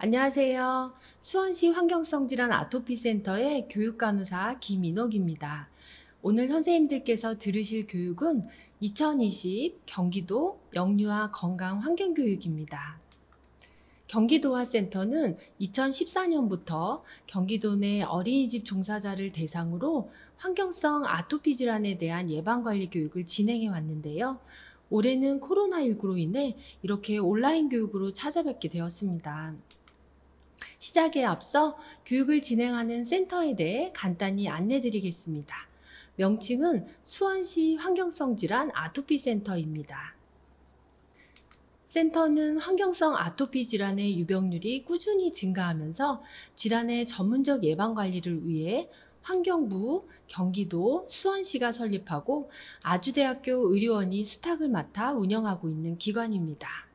안녕하세요. 수원시 환경성질환 아토피센터의 교육간호사 김인옥입니다. 오늘 선생님들께서 들으실 교육은 2020 경기도 영유아 건강환경교육입니다. 경기도화센터는 2014년부터 경기도 내 어린이집 종사자를 대상으로 환경성 아토피 질환에 대한 예방관리 교육을 진행해 왔는데요. 올해는 코로나19로 인해 이렇게 온라인 교육으로 찾아뵙게 되었습니다. 시작에 앞서 교육을 진행하는 센터에 대해 간단히 안내드리겠습니다. 명칭은 수원시 환경성 질환 아토피 센터입니다. 센터는 환경성 아토피 질환의 유병률이 꾸준히 증가하면서 질환의 전문적 예방 관리를 위해 환경부, 경기도, 수원시가 설립하고 아주대학교 의료원이 수탁을 맡아 운영하고 있는 기관입니다.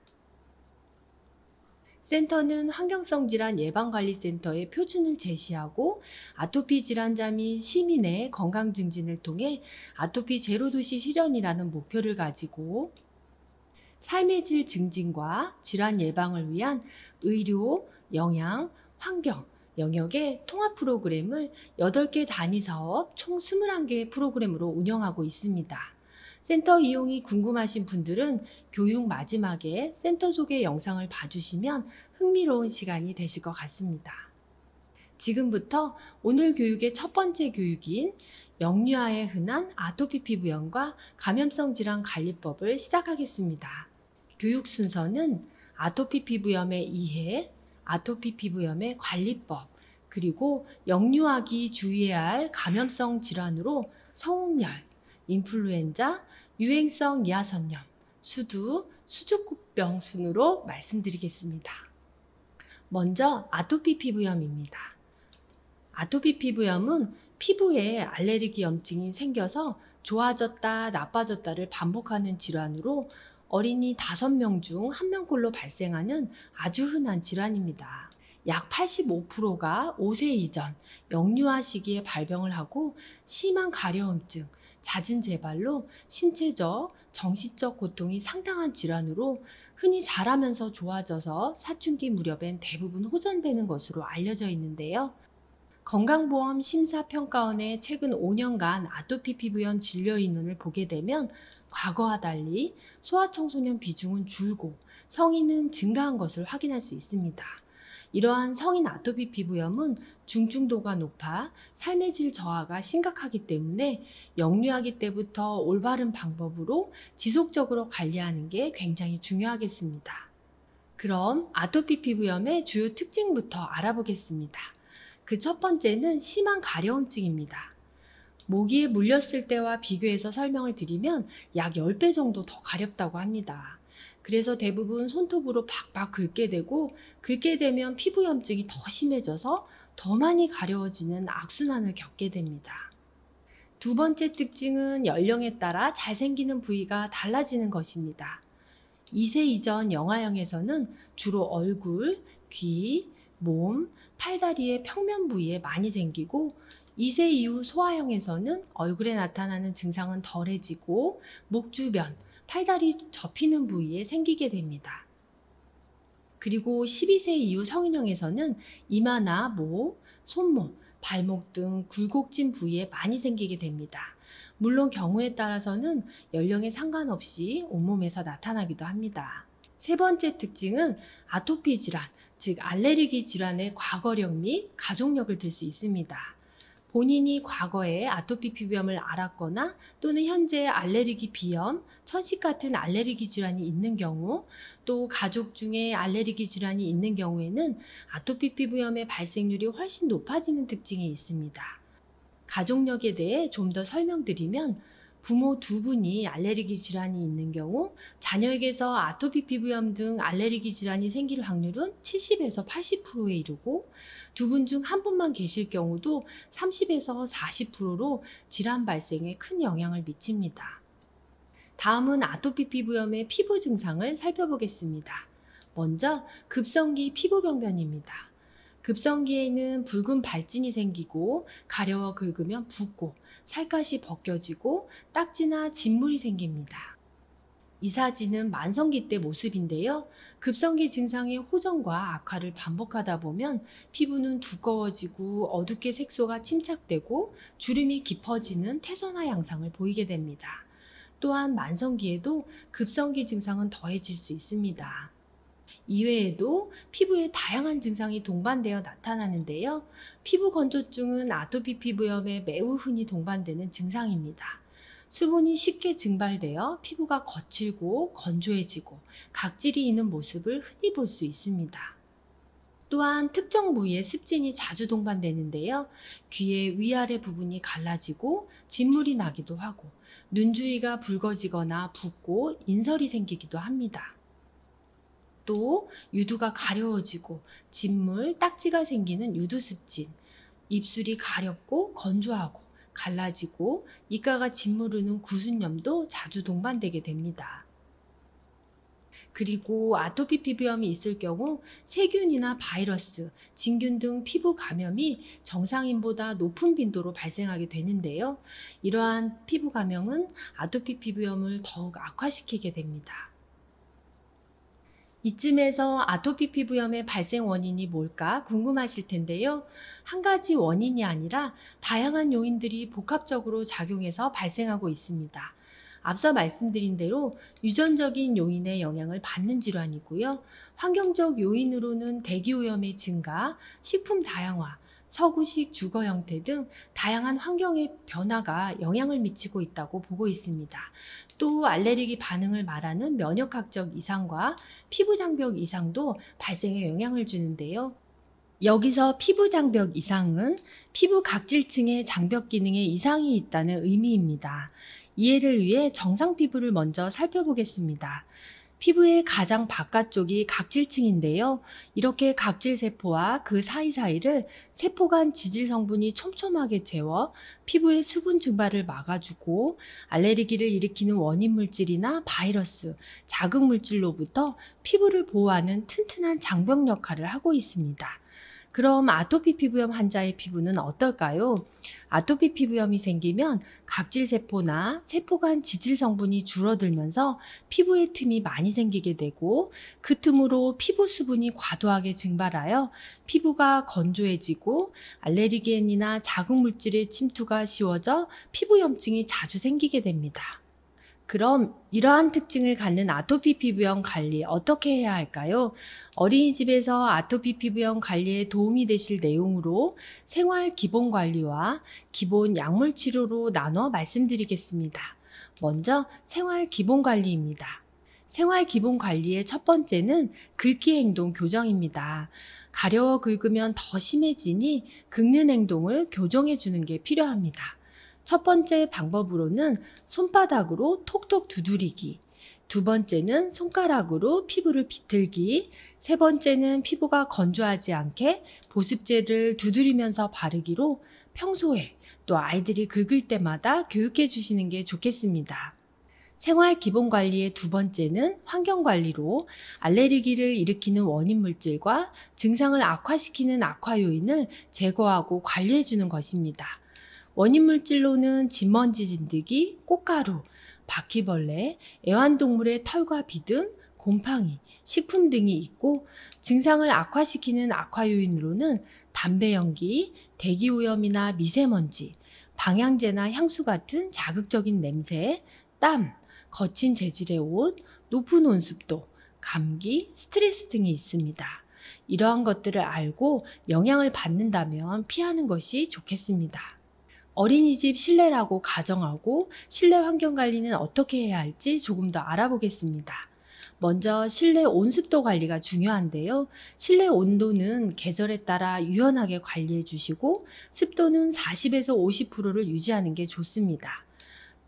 센터는 환경성 질환 예방관리센터의 표준을 제시하고 아토피 질환자 및 시민의 건강 증진을 통해 아토피 제로 도시 실현이라는 목표를 가지고 삶의 질 증진과 질환 예방을 위한 의료, 영양, 환경 영역의 통합 프로그램을 8개 단위 사업 총 21개 프로그램으로 운영하고 있습니다. 센터 이용이 궁금하신 분들은 교육 마지막에 센터 소개 영상을 봐주시면 흥미로운 시간이 되실 것 같습니다. 지금부터 오늘 교육의 첫 번째 교육인 영유아에 흔한 아토피 피부염과 감염성 질환 관리법을 시작하겠습니다. 교육 순서는 아토피 피부염의 이해, 아토피 피부염의 관리법, 그리고 영유아기 주의해야 할 감염성 질환으로 성홍열, 인플루엔자, 유행성 이하선염, 수두, 수족구병 순으로 말씀드리겠습니다. 먼저 아토피 피부염입니다. 아토피 피부염은 피부에 알레르기 염증이 생겨서 좋아졌다 나빠졌다를 반복하는 질환으로 어린이 5명 중 1명꼴로 발생하는 아주 흔한 질환입니다. 약 85%가 5세 이전 영유아 시기에 발병을 하고 심한 가려움증, 잦은 재발로 신체적, 정신적 고통이 상당한 질환으로 흔히 자라면서 좋아져서 사춘기 무렵엔 대부분 호전되는 것으로 알려져 있는데요. 건강보험 심사평가원의 최근 5년간 아토피 피부염 진료 인원을 보게 되면 과거와 달리 소아청소년 비중은 줄고 성인은 증가한 것을 확인할 수 있습니다. 이러한 성인 아토피 피부염은 중증도가 높아 삶의 질 저하가 심각하기 때문에 영유아기 때부터 올바른 방법으로 지속적으로 관리하는 게 굉장히 중요하겠습니다. 그럼 아토피 피부염의 주요 특징부터 알아보겠습니다. 그 첫 번째는 심한 가려움증입니다. 모기에 물렸을 때와 비교해서 설명을 드리면 약 10배 정도 더 가렵다고 합니다. 그래서 대부분 손톱으로 박박 긁게 되고 긁게 되면 피부염증이 더 심해져서 더 많이 가려워지는 악순환을 겪게 됩니다. 두 번째 특징은 연령에 따라 잘생기는 부위가 달라지는 것입니다. 2세 이전 영아형에서는 주로 얼굴, 귀, 몸, 팔다리의 평면 부위에 많이 생기고 2세 이후 소아형에서는 얼굴에 나타나는 증상은 덜해지고 목 주변, 팔다리 접히는 부위에 생기게 됩니다. 그리고 12세 이후 성인형에서는 이마나 목, 손목, 발목 등 굴곡진 부위에 많이 생기게 됩니다. 물론 경우에 따라서는 연령에 상관없이 온몸에서 나타나기도 합니다. 세 번째 특징은 아토피 질환, 즉 알레르기 질환의 과거력 및 가족력을 들 수 있습니다. 본인이 과거에 아토피 피부염을 앓았거나 또는 현재 알레르기 비염, 천식 같은 알레르기 질환이 있는 경우, 또 가족 중에 알레르기 질환이 있는 경우에는 아토피 피부염의 발생률이 훨씬 높아지는 특징이 있습니다. 가족력에 대해 좀 더 설명드리면 부모 2분이 알레르기 질환이 있는 경우 자녀에게서 아토피 피부염 등 알레르기 질환이 생길 확률은 70에서 80%에 이르고 2분 중 1분만 계실 경우도 30에서 40%로 질환 발생에 큰 영향을 미칩니다. 다음은 아토피 피부염의 피부 증상을 살펴보겠습니다. 먼저 급성기 피부병변입니다. 급성기에는 붉은 발진이 생기고 가려워 긁으면 붓고 살갗이 벗겨지고 딱지나 진물이 생깁니다. 이 사진은 만성기 때 모습인데요. 급성기 증상의 호전과 악화를 반복하다 보면 피부는 두꺼워지고 어둡게 색소가 침착되고 주름이 깊어지는 태선화 양상을 보이게 됩니다. 또한 만성기에도 급성기 증상은 더해질 수 있습니다. 이외에도 피부에 다양한 증상이 동반되어 나타나는데요. 피부 건조증은 아토피 피부염에 매우 흔히 동반되는 증상입니다. 수분이 쉽게 증발되어 피부가 거칠고 건조해지고 각질이 있는 모습을 흔히 볼 수 있습니다. 또한 특정 부위에 습진이 자주 동반되는데요. 귀의 위아래 부분이 갈라지고 진물이 나기도 하고 눈 주위가 붉어지거나 붓고 인설이 생기기도 합니다. 또 유두가 가려워지고 진물, 딱지가 생기는 유두습진, 입술이 가렵고 건조하고 갈라지고 입가가 짓무르는 구순염도 자주 동반되게 됩니다. 그리고 아토피 피부염이 있을 경우 세균이나 바이러스, 진균 등 피부 감염이 정상인보다 높은 빈도로 발생하게 되는데요. 이러한 피부 감염은 아토피 피부염을 더욱 악화시키게 됩니다. 이쯤에서 아토피 피부염의 발생 원인이 뭘까 궁금하실 텐데요. 한 가지 원인이 아니라 다양한 요인들이 복합적으로 작용해서 발생하고 있습니다. 앞서 말씀드린 대로 유전적인 요인의 영향을 받는 질환이고요. 환경적 요인으로는 대기오염의 증가, 식품 다양화, 서구식 주거 형태 등 다양한 환경의 변화가 영향을 미치고 있다고 보고 있습니다. 또 알레르기 반응을 말하는 면역학적 이상과 피부 장벽 이상도 발생에 영향을 주는데요. 여기서 피부 장벽 이상은 피부 각질층의 장벽 기능에 이상이 있다는 의미입니다. 이해를 위해 정상 피부를 먼저 살펴보겠습니다. 피부의 가장 바깥쪽이 각질층인데요. 이렇게 각질세포와 그 사이사이를 세포 간 지질 성분이 촘촘하게 채워 피부의 수분 증발을 막아주고 알레르기를 일으키는 원인 물질이나 바이러스, 자극 물질로부터 피부를 보호하는 튼튼한 장벽 역할을 하고 있습니다. 그럼 아토피 피부염 환자의 피부는 어떨까요? 아토피 피부염이 생기면 각질세포나 세포 간 지질 성분이 줄어들면서 피부에 틈이 많이 생기게 되고 그 틈으로 피부 수분이 과도하게 증발하여 피부가 건조해지고 알레르겐이나 자극 물질의 침투가 쉬워져 피부염증이 자주 생기게 됩니다. 그럼 이러한 특징을 갖는 아토피 피부염 관리 어떻게 해야 할까요? 어린이집에서 아토피 피부염 관리에 도움이 되실 내용으로 생활 기본 관리와 기본 약물 치료로 나눠 말씀드리겠습니다. 먼저 생활 기본 관리입니다. 생활 기본 관리의 첫 번째는 긁기 행동 교정입니다. 가려워 긁으면 더 심해지니 긁는 행동을 교정해 주는 게 필요합니다. 첫 번째 방법으로는 손바닥으로 톡톡 두드리기, 두 번째는 손가락으로 피부를 비틀기, 세 번째는 피부가 건조하지 않게 보습제를 두드리면서 바르기로 평소에 또 아이들이 긁을 때마다 교육해 주시는 게 좋겠습니다. 생활 기본 관리의 두 번째는 환경 관리로 알레르기를 일으키는 원인 물질과 증상을 악화시키는 악화 요인을 제거하고 관리해 주는 것입니다. 원인 물질로는 진먼지 진드기, 꽃가루, 바퀴벌레, 애완동물의 털과 비듬, 곰팡이, 식품 등이 있고 증상을 악화시키는 악화 요인으로는 담배 연기, 대기오염이나 미세먼지, 방향제나 향수 같은 자극적인 냄새, 땀, 거친 재질의 옷, 높은 온습도, 감기, 스트레스 등이 있습니다. 이러한 것들을 알고 영향을 받는다면 피하는 것이 좋겠습니다. 어린이집 실내라고 가정하고 실내 환경 관리는 어떻게 해야 할지 조금 더 알아보겠습니다. 먼저 실내 온습도 관리가 중요한데요. 실내 온도는 계절에 따라 유연하게 관리해 주시고 습도는 40에서 50%를 유지하는 게 좋습니다.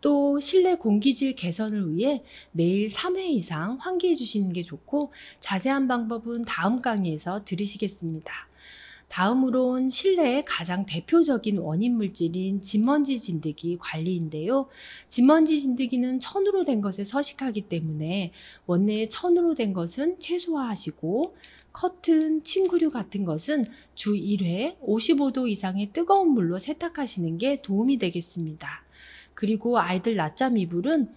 또 실내 공기질 개선을 위해 매일 3회 이상 환기해 주시는 게 좋고 자세한 방법은 다음 강의에서 들으시겠습니다. 다음으론 실내의 가장 대표적인 원인 물질인 진먼지 진드기 관리인데요. 진먼지 진드기는 천으로 된 것에 서식하기 때문에 원내에 천으로 된 것은 최소화하시고 커튼, 침구류 같은 것은 주 1회 55도 이상의 뜨거운 물로 세탁하시는 게 도움이 되겠습니다. 그리고 아이들 낮잠 이불은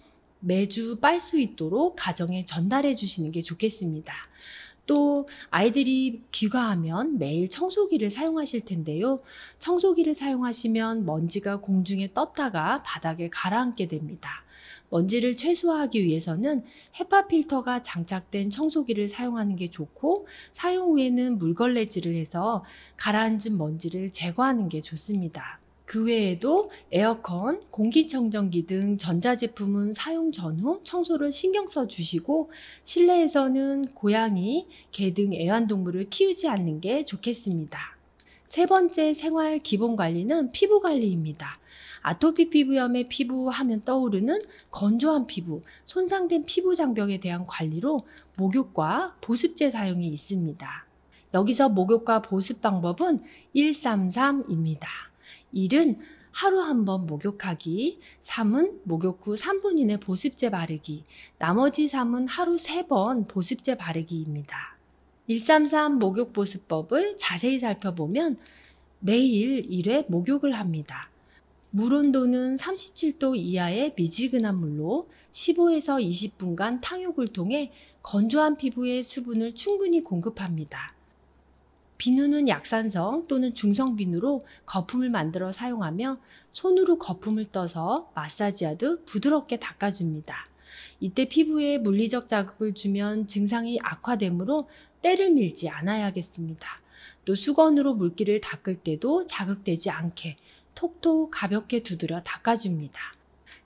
매주 빨 수 있도록 가정에 전달해 주시는 게 좋겠습니다. 또 아이들이 귀가하면 매일 청소기를 사용하실 텐데요. 청소기를 사용하시면 먼지가 공중에 떴다가 바닥에 가라앉게 됩니다. 먼지를 최소화하기 위해서는 헤파 필터가 장착된 청소기를 사용하는 게 좋고, 사용 후에는 물걸레질을 해서 가라앉은 먼지를 제거하는 게 좋습니다. 그 외에도 에어컨, 공기청정기 등 전자제품은 사용 전후 청소를 신경 써 주시고, 실내에서는 고양이, 개 등 애완동물을 키우지 않는 게 좋겠습니다. 세 번째 생활 기본 관리는 피부 관리입니다. 아토피 피부염의 피부 하면 떠오르는 건조한 피부, 손상된 피부 장벽에 대한 관리로 목욕과 보습제 사용이 있습니다. 여기서 목욕과 보습 방법은 133입니다. 1은 하루 한 번 목욕하기, 3은 목욕 후 3분 이내 보습제 바르기, 나머지 3은 하루 3번 보습제 바르기입니다. 133 목욕 보습법을 자세히 살펴보면 매일 1회 목욕을 합니다. 물 온도는 37도 이하의 미지근한 물로 15에서 20분간 탕욕을 통해 건조한 피부에 수분을 충분히 공급합니다. 비누는 약산성 또는 중성 비누로 거품을 만들어 사용하며 손으로 거품을 떠서 마사지하듯 부드럽게 닦아줍니다. 이때 피부에 물리적 자극을 주면 증상이 악화되므로 때를 밀지 않아야겠습니다. 또 수건으로 물기를 닦을 때도 자극되지 않게 톡톡 가볍게 두드려 닦아줍니다.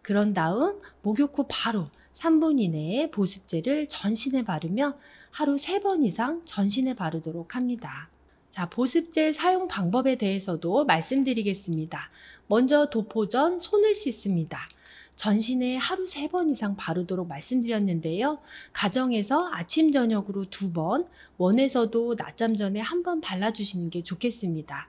그런 다음 목욕 후 바로 3분 이내에 보습제를 전신에 바르며 하루 3번 이상 전신에 바르도록 합니다. 자, 보습제 사용 방법에 대해서도 말씀드리겠습니다. 먼저 도포 전 손을 씻습니다. 전신에 하루 3번 이상 바르도록 말씀드렸는데요. 가정에서 아침 저녁으로 2번, 원에서도 낮잠 전에 1번 발라주시는 게 좋겠습니다.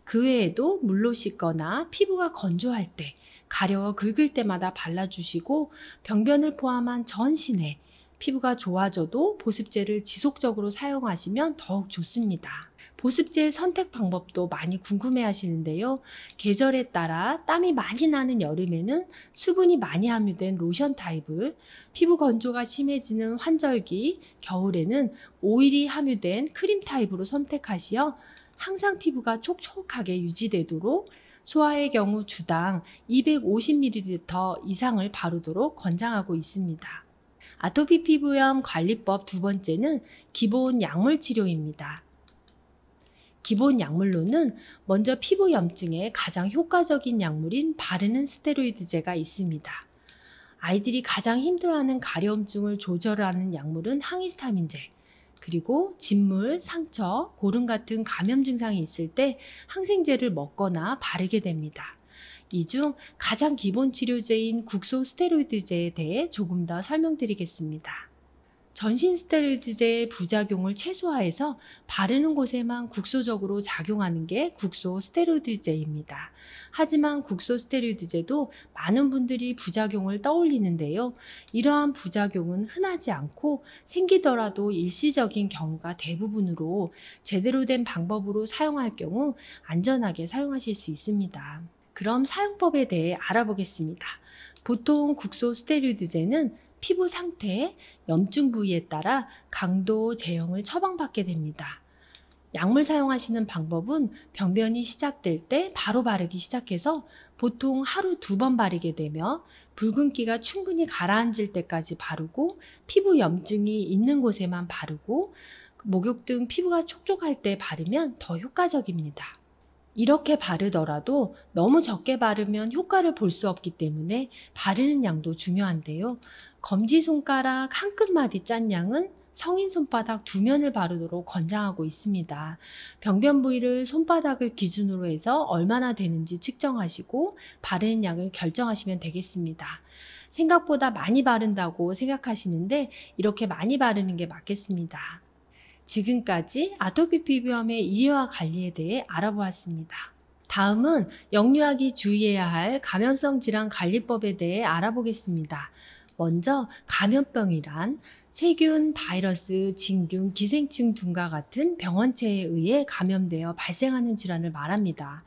그 외에도 물로 씻거나 피부가 건조할 때, 가려워 긁을 때마다 발라주시고, 병변을 포함한 전신에 피부가 좋아져도 보습제를 지속적으로 사용하시면 더욱 좋습니다. 보습제 선택 방법도 많이 궁금해 하시는데요. 계절에 따라 땀이 많이 나는 여름에는 수분이 많이 함유된 로션 타입을, 피부 건조가 심해지는 환절기, 겨울에는 오일이 함유된 크림 타입으로 선택하시어 항상 피부가 촉촉하게 유지되도록 소아의 경우 주당 250ml 이상을 바르도록 권장하고 있습니다. 아토피 피부염 관리법 두 번째는 기본 약물 치료입니다. 기본 약물로는 먼저 피부 염증에 가장 효과적인 약물인 바르는 스테로이드제가 있습니다. 아이들이 가장 힘들어하는 가려움증을 조절하는 약물은 항히스타민제, 그리고 진물, 상처, 고름 같은 감염 증상이 있을 때 항생제를 먹거나 바르게 됩니다. 이 중 가장 기본 치료제인 국소 스테로이드제에 대해 조금 더 설명드리겠습니다. 전신 스테로이드제의 부작용을 최소화해서 바르는 곳에만 국소적으로 작용하는 게 국소 스테로이드제입니다. 하지만 국소 스테로이드제도 많은 분들이 부작용을 떠올리는데요. 이러한 부작용은 흔하지 않고 생기더라도 일시적인 경우가 대부분으로 제대로 된 방법으로 사용할 경우 안전하게 사용하실 수 있습니다. 그럼 사용법에 대해 알아보겠습니다. 보통 국소 스테로이드제는 피부 상태, 염증 부위에 따라 강도, 제형을 처방받게 됩니다. 약물 사용하시는 방법은 병변이 시작될 때 바로 바르기 시작해서 보통 하루 2번 바르게 되며 붉은기가 충분히 가라앉을 때까지 바르고 피부 염증이 있는 곳에만 바르고 목욕 등 피부가 촉촉할 때 바르면 더 효과적입니다. 이렇게 바르더라도 너무 적게 바르면 효과를 볼 수 없기 때문에 바르는 양도 중요한데요. 검지손가락 한 끝마디 짠 양은 성인 손바닥 2면을 바르도록 권장하고 있습니다. 병변 부위를 손바닥을 기준으로 해서 얼마나 되는지 측정하시고 바르는 양을 결정하시면 되겠습니다. 생각보다 많이 바른다고 생각하시는데 이렇게 많이 바르는 게 맞겠습니다. 지금까지 아토피 피부염의 이해와 관리에 대해 알아보았습니다. 다음은 역류하기 주의해야 할 감염성 질환 관리법에 대해 알아보겠습니다. 먼저 감염병이란 세균, 바이러스, 진균, 기생충 등과 같은 병원체에 의해 감염되어 발생하는 질환을 말합니다.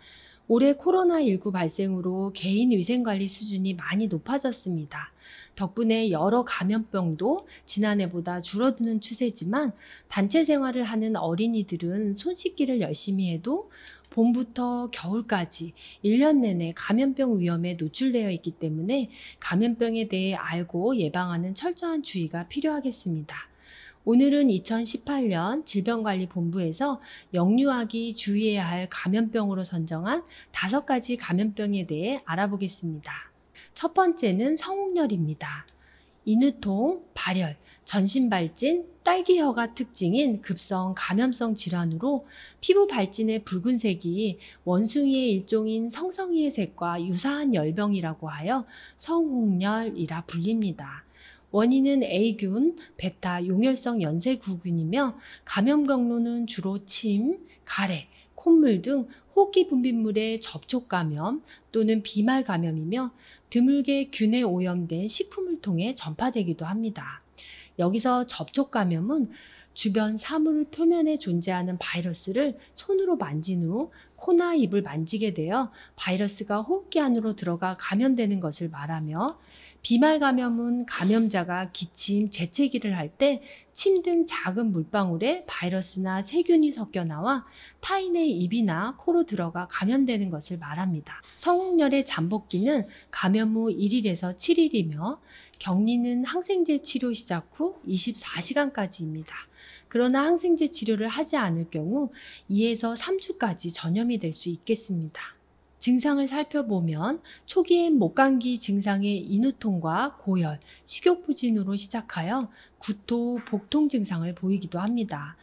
올해 코로나19 발생으로 개인 위생관리 수준이 많이 높아졌습니다. 덕분에 여러 감염병도 지난해보다 줄어드는 추세지만 단체 생활을 하는 어린이들은 손 씻기를 열심히 해도 봄부터 겨울까지 1년 내내 감염병 위험에 노출되어 있기 때문에 감염병에 대해 알고 예방하는 철저한 주의가 필요하겠습니다. 오늘은 2018년 질병관리본부에서 영유아기 주의해야 할 감염병으로 선정한 5가지 감염병에 대해 알아보겠습니다. 첫 번째는 성홍열입니다. 인후통, 발열, 전신발진, 딸기혀가 특징인 급성 감염성 질환으로 피부 발진의 붉은색이 원숭이의 일종인 성성이의 색과 유사한 열병이라고 하여 성홍열이라 불립니다. 원인은 A균, 베타 용혈성 연쇄구균이며 감염 경로는 주로 침, 가래, 콧물 등 호흡기 분비물의 접촉 감염 또는 비말 감염이며 드물게 균에 오염된 식품을 통해 전파되기도 합니다. 여기서 접촉 감염은 주변 사물 표면에 존재하는 바이러스를 손으로 만진 후 코나 입을 만지게 되어 바이러스가 호흡기 안으로 들어가 감염되는 것을 말하며, 비말 감염은 감염자가 기침, 재채기를 할 때 침 등 작은 물방울에 바이러스나 세균이 섞여 나와 타인의 입이나 코로 들어가 감염되는 것을 말합니다. 성홍열의 잠복기는 감염 후 1일에서 7일이며 격리는 항생제 치료 시작 후 24시간까지입니다. 그러나 항생제 치료를 하지 않을 경우 2에서 3주까지 전염이 될 수 있겠습니다. 증상을 살펴보면 초기엔 목감기 증상의 인후통과 고열, 식욕부진으로 시작하여 구토, 복통 증상을 보이기도 합니다.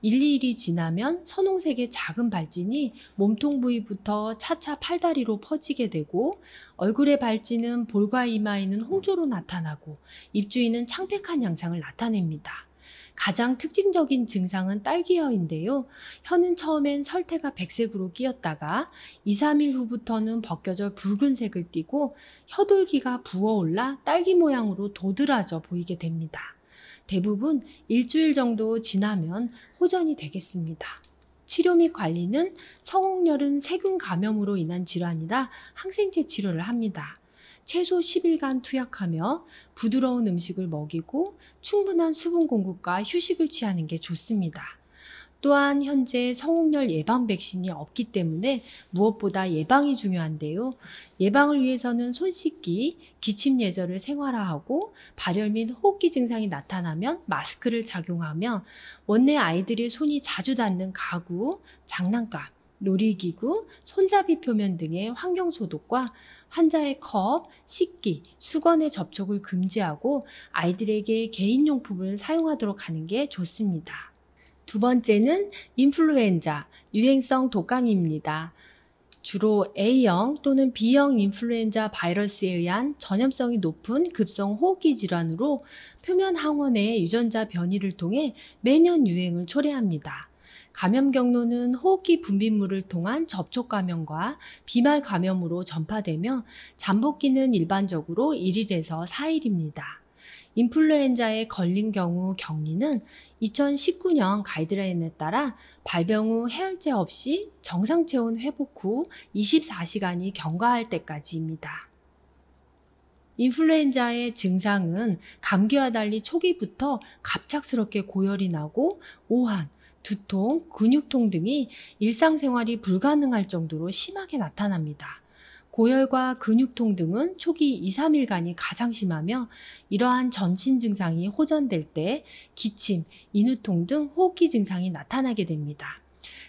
1, 2일이 지나면 선홍색의 작은 발진이 몸통 부위부터 차차 팔다리로 퍼지게 되고, 얼굴의 발진은 볼과 이마에는 홍조로 나타나고 입주위는 창백한 양상을 나타냅니다. 가장 특징적인 증상은 딸기혀인데요. 혀는 처음엔 설태가 백색으로 끼었다가 2, 3일 후부터는 벗겨져 붉은색을 띠고 혀돌기가 부어올라 딸기 모양으로 도드라져 보이게 됩니다. 대부분 일주일 정도 지나면 호전이 되겠습니다. 치료 및 관리는 성홍열은 세균 감염으로 인한 질환이라 항생제 치료를 합니다. 최소 10일간 투약하며 부드러운 음식을 먹이고 충분한 수분 공급과 휴식을 취하는 게 좋습니다. 또한 현재 성홍열 예방 백신이 없기 때문에 무엇보다 예방이 중요한데요. 예방을 위해서는 손 씻기, 기침 예절을 생활화하고 발열 및 호흡기 증상이 나타나면 마스크를 착용하며 원내 아이들의 손이 자주 닿는 가구, 장난감, 놀이기구, 손잡이 표면 등의 환경 소독과 환자의 컵, 식기, 수건의 접촉을 금지하고 아이들에게 개인용품을 사용하도록 하는 게 좋습니다. 두 번째는 인플루엔자, 유행성 독감입니다. 주로 A형 또는 B형 인플루엔자 바이러스에 의한 전염성이 높은 급성 호흡기 질환으로 표면 항원의 유전자 변이를 통해 매년 유행을 초래합니다. 감염 경로는 호흡기 분비물을 통한 접촉 감염과 비말 감염으로 전파되며 잠복기는 일반적으로 1일에서 4일입니다. 인플루엔자에 걸린 경우 격리는 2019년 가이드라인에 따라 발병 후 해열제 없이 정상 체온 회복 후 24시간이 경과할 때까지입니다. 인플루엔자의 증상은 감기와 달리 초기부터 갑작스럽게 고열이 나고 오한, 두통, 근육통 등이 일상생활이 불가능할 정도로 심하게 나타납니다. 고열과 근육통 등은 초기 2, 3일간이 가장 심하며 이러한 전신 증상이 호전될 때 기침, 인후통 등 호흡기 증상이 나타나게 됩니다.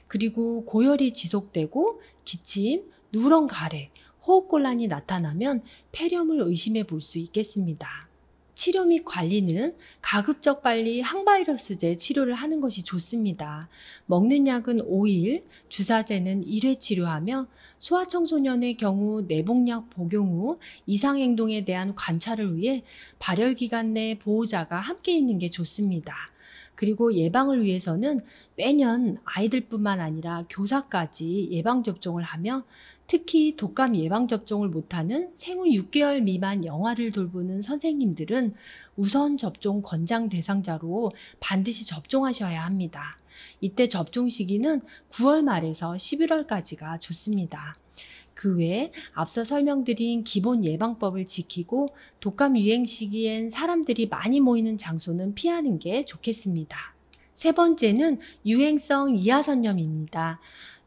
그리고 고열이 지속되고 기침, 누런 가래, 호흡곤란이 나타나면 폐렴을 의심해 볼 수 있겠습니다. 치료 및 관리는 가급적 빨리 항바이러스제 치료를 하는 것이 좋습니다. 먹는 약은 5일, 주사제는 1회 치료하며 소아청소년의 경우 내복약 복용 후 이상행동에 대한 관찰을 위해 발열기간 내 보호자가 함께 있는 게 좋습니다. 그리고 예방을 위해서는 매년 아이들뿐만 아니라 교사까지 예방접종을 하며 특히 독감 예방접종을 못하는 생후 6개월 미만 영아를 돌보는 선생님들은 우선 접종 권장 대상자로 반드시 접종하셔야 합니다. 이때 접종 시기는 9월 말에서 11월까지가 좋습니다. 그 외에 앞서 설명드린 기본 예방법을 지키고 독감 유행 시기엔 사람들이 많이 모이는 장소는 피하는 게 좋겠습니다. 세 번째는 유행성 이하선염입니다.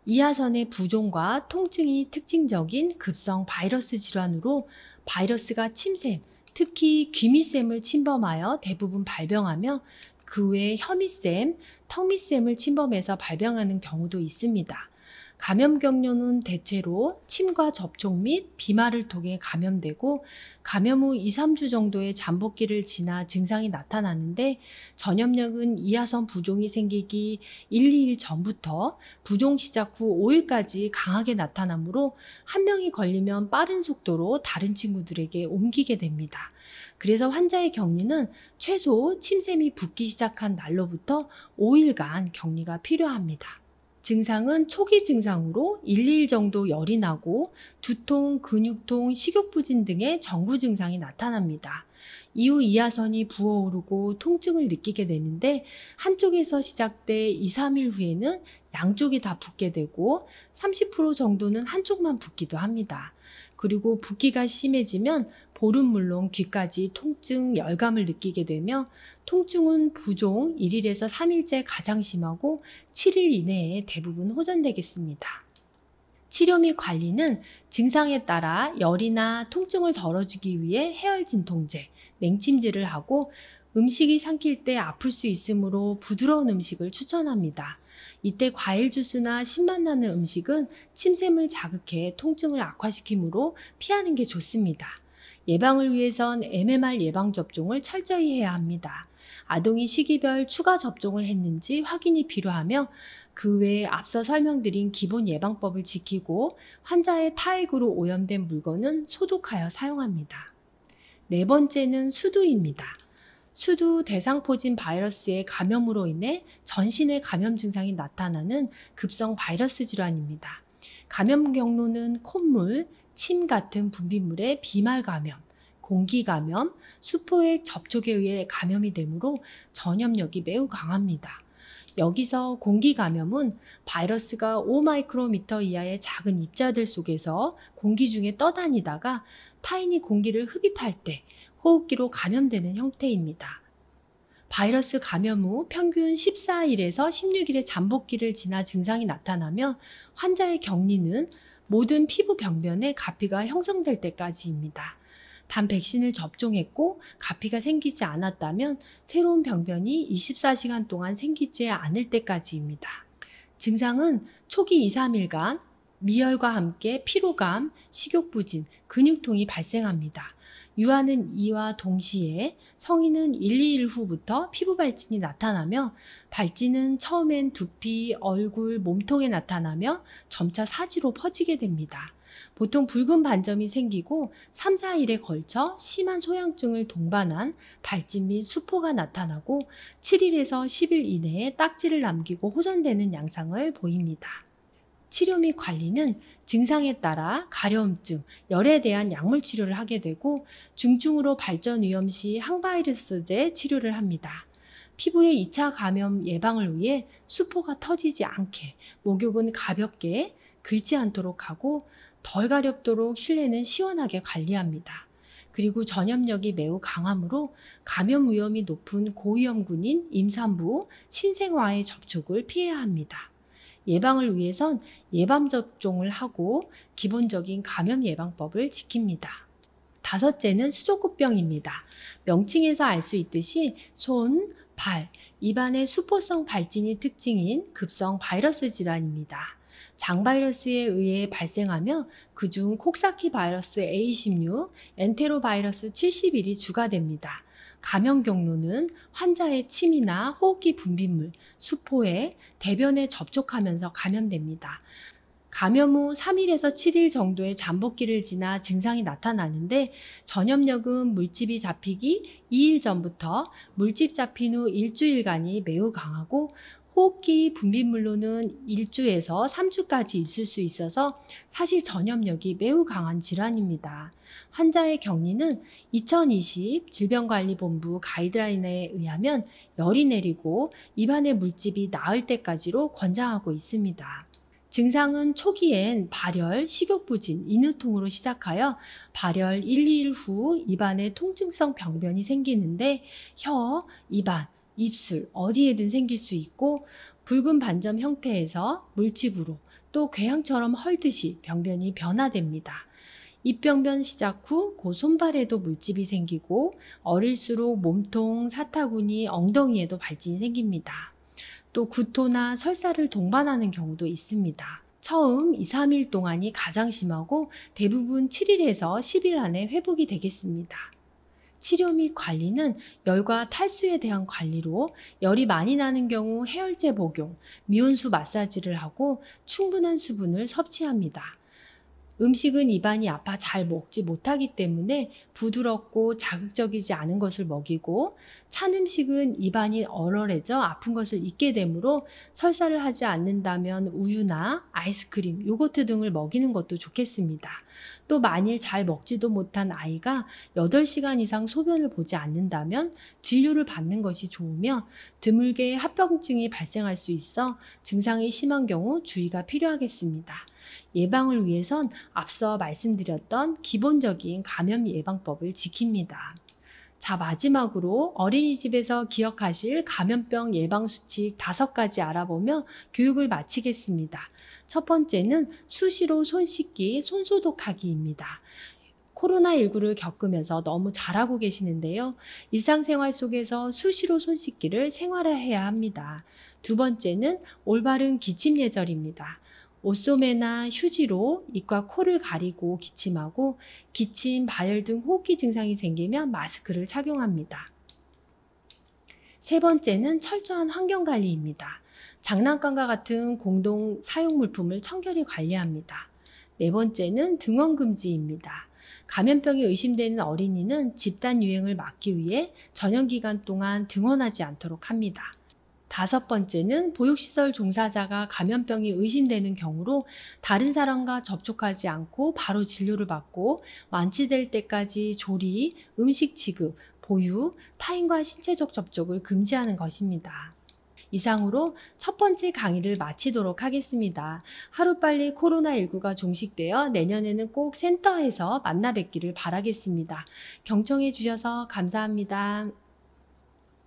이하선의 부종과 통증이 특징적인 급성 바이러스 질환으로 바이러스가 침샘, 특히 귀미샘을 침범하여 대부분 발병하며 그 외에 혀미샘, 턱미샘을 침범해서 발병하는 경우도 있습니다. 감염 경로는 대체로 침과 접촉 및 비말을 통해 감염되고 감염 후 2-3주 정도의 잠복기를 지나 증상이 나타나는데 전염력은 이하선 부종이 생기기 1-2일 전부터 부종 시작 후 5일까지 강하게 나타나므로 한 명이 걸리면 빠른 속도로 다른 친구들에게 옮기게 됩니다. 그래서 환자의 격리는 최소 침샘이 붓기 시작한 날로부터 5일간 격리가 필요합니다. 증상은 초기 증상으로 1-2일 정도 열이 나고 두통, 근육통, 식욕부진 등의 전구 증상이 나타납니다. 이후 이하선이 부어오르고 통증을 느끼게 되는데 한쪽에서 시작돼 2-3일 후에는 양쪽이 다 붓게 되고 30% 정도는 한쪽만 붓기도 합니다. 그리고 붓기가 심해지면 볼은 물론 귀까지 통증, 열감을 느끼게 되며 통증은 부종 1일에서 3일째 가장 심하고 7일 이내에 대부분 호전되겠습니다. 치료 및 관리는 증상에 따라 열이나 통증을 덜어주기 위해 해열진통제, 냉침제를 하고 음식이 삼킬 때 아플 수 있으므로 부드러운 음식을 추천합니다. 이때 과일 주스나 신맛 나는 음식은 침샘을 자극해 통증을 악화시키므로 피하는 게 좋습니다. 예방을 위해선 MMR 예방접종을 철저히 해야 합니다. 아동이 시기별 추가 접종을 했는지 확인이 필요하며 그 외에 앞서 설명드린 기본 예방법을 지키고 환자의 타액으로 오염된 물건은 소독하여 사용합니다. 네 번째는 수두입니다. 수두 대상포진 바이러스의 감염으로 인해 전신에 감염 증상이 나타나는 급성 바이러스 질환입니다. 감염 경로는 콧물, 침 같은 분비물의 비말 감염, 공기 감염, 수포의 접촉에 의해 감염이 되므로 전염력이 매우 강합니다. 여기서 공기 감염은 바이러스가 5마이크로미터 이하의 작은 입자들 속에서 공기 중에 떠다니다가 타인이 공기를 흡입할 때 호흡기로 감염되는 형태입니다. 바이러스 감염 후 평균 14일에서 16일의 잠복기를 지나 증상이 나타나며 환자의 격리는 모든 피부 병변에 가피가 형성될 때까지입니다. 단 백신을 접종했고 가피가 생기지 않았다면 새로운 병변이 24시간 동안 생기지 않을 때까지입니다. 증상은 초기 2-3일간 미열과 함께 피로감, 식욕부진, 근육통이 발생합니다. 유아는 이와 동시에 성인은 1-2일 후부터 피부 발진이 나타나며 발진은 처음엔 두피, 얼굴, 몸통에 나타나며 점차 사지로 퍼지게 됩니다. 보통 붉은 반점이 생기고 3-4일에 걸쳐 심한 소양증을 동반한 발진 및 수포가 나타나고 7일에서 10일 이내에 딱지를 남기고 호전되는 양상을 보입니다. 치료 및 관리는 증상에 따라 가려움증, 열에 대한 약물 치료를 하게 되고 중증으로 발전 위험 시 항바이러스제 치료를 합니다. 피부의 2차 감염 예방을 위해 수포가 터지지 않게 목욕은 가볍게 긁지 않도록 하고 덜 가렵도록 실내는 시원하게 관리합니다. 그리고 전염력이 매우 강하므로 감염 위험이 높은 고위험군인 임산부, 신생아의 접촉을 피해야 합니다. 예방을 위해선 예방접종을 하고 기본적인 감염 예방법을 지킵니다. 다섯째는 수족구병입니다. 명칭에서 알 수 있듯이 손, 발, 입안의 수포성 발진이 특징인 급성 바이러스 질환입니다. 장바이러스에 의해 발생하며 그중 콕사키 바이러스 A16, 엔테로바이러스 71이 주가 됩니다. 감염 경로는 환자의 침이나 호흡기 분비물, 수포에, 대변에 접촉하면서 감염됩니다. 감염 후 3일에서 7일 정도의 잠복기를 지나 증상이 나타나는데 전염력은 물집이 잡히기 2일 전부터 물집 잡힌 후 일주일간이 매우 강하고 호흡기 분비물로는 1주에서 3주까지 있을 수 있어서 사실 전염력이 매우 강한 질환입니다. 환자의 격리는 2020 질병관리본부 가이드라인에 의하면 열이 내리고 입안의 물집이 나을 때까지로 권장하고 있습니다. 증상은 초기엔 발열, 식욕부진, 인후통으로 시작하여 발열 1, 2일 후 입안에 통증성 병변이 생기는데 혀, 입안, 입술 어디에든 생길 수 있고 붉은 반점 형태에서 물집으로 또 궤양처럼 헐듯이 병변이 변화됩니다. 입병변 시작 후 그 손발에도 물집이 생기고 어릴수록 몸통, 사타구니, 엉덩이에도 발진이 생깁니다. 또 구토나 설사를 동반하는 경우도 있습니다. 처음 2, 3일 동안이 가장 심하고 대부분 7일에서 10일 안에 회복이 되겠습니다. 치료 및 관리는 열과 탈수에 대한 관리로 열이 많이 나는 경우 해열제 복용, 미온수 마사지를 하고 충분한 수분을 섭취합니다. 음식은 입안이 아파 잘 먹지 못하기 때문에 부드럽고 자극적이지 않은 것을 먹이고 찬 음식은 입안이 얼얼해져 아픈 것을 잊게 되므로 설사를 하지 않는다면 우유나 아이스크림, 요거트 등을 먹이는 것도 좋겠습니다. 또 만일 잘 먹지도 못한 아이가 8시간 이상 소변을 보지 않는다면 진료를 받는 것이 좋으며 드물게 합병증이 발생할 수 있어 증상이 심한 경우 주의가 필요하겠습니다. 예방을 위해선 앞서 말씀드렸던 기본적인 감염 예방법을 지킵니다. 자, 마지막으로 어린이집에서 기억하실 감염병 예방 수칙 5가지 알아보며 교육을 마치겠습니다. 첫 번째는 수시로 손 씻기, 손 소독하기입니다. 코로나19를 겪으면서 너무 잘하고 계시는데요. 일상생활 속에서 수시로 손 씻기를 생활화해야 합니다. 두 번째는 올바른 기침 예절입니다. 옷소매나 휴지로 입과 코를 가리고 기침하고 기침, 발열 등 호흡기 증상이 생기면 마스크를 착용합니다. 세 번째는 철저한 환경관리입니다. 장난감과 같은 공동 사용 물품을 청결히 관리합니다. 네 번째는 등원금지입니다. 감염병이 의심되는 어린이는 집단 유행을 막기 위해 전염기간 동안 등원하지 않도록 합니다. 다섯 번째는 보육시설 종사자가 감염병이 의심되는 경우로 다른 사람과 접촉하지 않고 바로 진료를 받고 완치될 때까지 조리, 음식 지급, 보육, 타인과 신체적 접촉을 금지하는 것입니다. 이상으로 첫 번째 강의를 마치도록 하겠습니다. 하루빨리 코로나19가 종식되어 내년에는 꼭 센터에서 만나 뵙기를 바라겠습니다. 경청해 주셔서 감사합니다.